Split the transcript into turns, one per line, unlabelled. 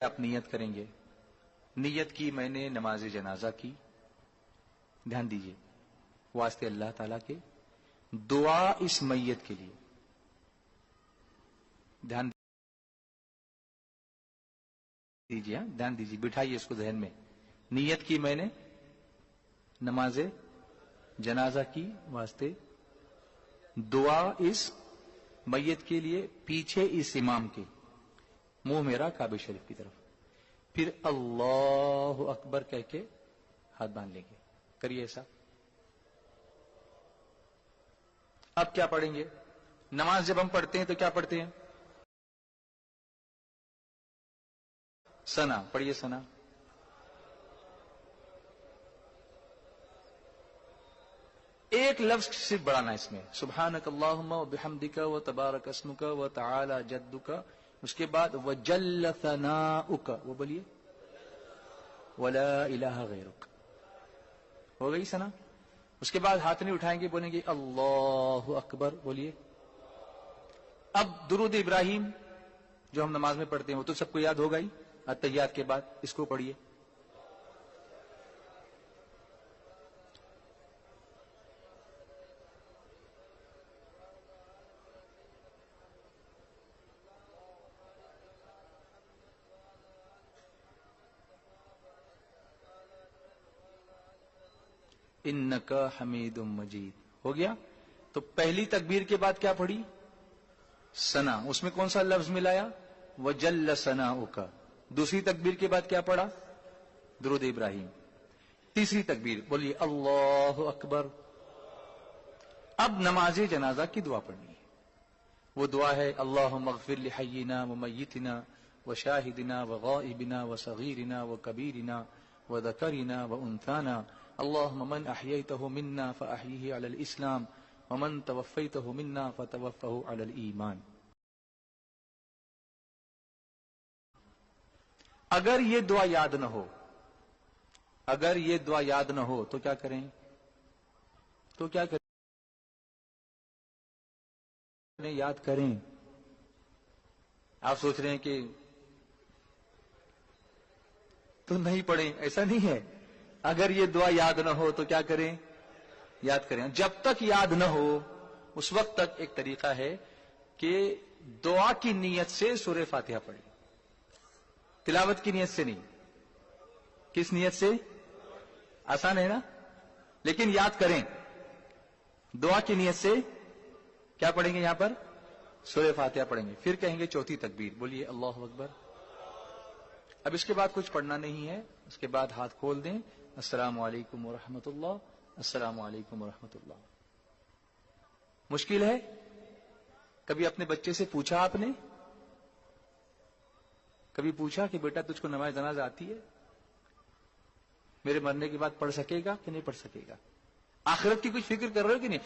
آپ نیت کریں گے. نیت کی میں نے نماز جنازہ کی. دھیان دیجیے واسطے اللہ تعالیٰ کے دعا اس میت کے لیے. دھیان دیجیے, دھیان دیجیے, بٹھائیے اس کو ذہن میں. نیت کی میں نے نماز جنازہ کی واسطے دعا اس میت کے لیے, پیچھے اس امام کے, منہ میرا کعبہ شریف کی طرف. پھر اللہ اکبر کہہ کے ہاتھ باندھ لیں گے. کریے ایسا. اب کیا پڑھیں گے؟ نماز جب ہم پڑھتے ہیں تو کیا پڑھتے ہیں؟ ثنا پڑھیے. ثنا ایک لفظ صرف بڑھانا اس میں, سبحانک اللہم و بحمدک و تبارک اسمک و تعالی جدک. اس کے بعد وجل ثناؤک, وہ بولیے ولا الہ غیرک. ہو گئی ثنا. اس کے بعد ہاتھ نہیں اٹھائیں گے, بولیں گے اللہ اکبر. بولیے. اب درود ابراہیم جو ہم نماز میں پڑھتے ہیں وہ تو سب کو یاد ہوگا ہی, التحیات کے بعد اس کو پڑھیے. انکا حمید مجید. ہو گیا. تو پہلی تکبیر کے بعد کیا پڑھی؟ ثنا. اس میں کون سا لفظ ملایا؟ وجل ثناؤک. دوسری تکبیر کے بعد کیا پڑھا؟ درود ابراہیم. تیسری تکبیر بولیے اللہ اکبر. اب نماز جنازہ کی دعا پڑھنی ہے. وہ دعا ہے اللہم اغفر لحینا و میتنا و شاہدنا و غائبنا و صغیرنا و کبیرنا و ذکرنا و انثانا. اللہم من احییتہ منا فاحیہ علی الاسلام ومن توفیتہ منا فتوفہ علی الایمان. اگر یہ دعا یاد نہ ہو, اگر یہ دعا یاد نہ ہو تو کیا کریں؟ تو کیا کریں؟ یاد کریں. آپ سوچ رہے ہیں کہ تو نہیں پڑھیں, ایسا نہیں ہے. اگر یہ دعا یاد نہ ہو تو کیا کریں؟ یاد کریں. جب تک یاد نہ ہو اس وقت تک ایک طریقہ ہے کہ دعا کی نیت سے سورہ فاتحہ پڑھیں. تلاوت کی نیت سے نہیں. کس نیت سے؟ آسان ہے نا. لیکن یاد کریں, دعا کی نیت سے کیا پڑھیں گے؟ یہاں پر سورہ فاتحہ پڑھیں گے. پھر کہیں گے چوتھی تکبیر, بولیے اللہ اکبر. اب اس کے بعد کچھ پڑھنا نہیں ہے. اس کے بعد ہاتھ کھول دیں, السلام علیکم ورحمۃ اللہ, السلام علیکم ورحمۃ اللہ. مشکل ہے؟ کبھی اپنے بچے سے پوچھا آپ نے؟ کبھی پوچھا کہ بیٹا تجھ کو نماز جنازہ آتی ہے؟ میرے مرنے کے بعد پڑھ سکے گا کہ نہیں پڑھ سکے گا؟ آخرت کی کچھ فکر کر رہے ہو کہ نہیں؟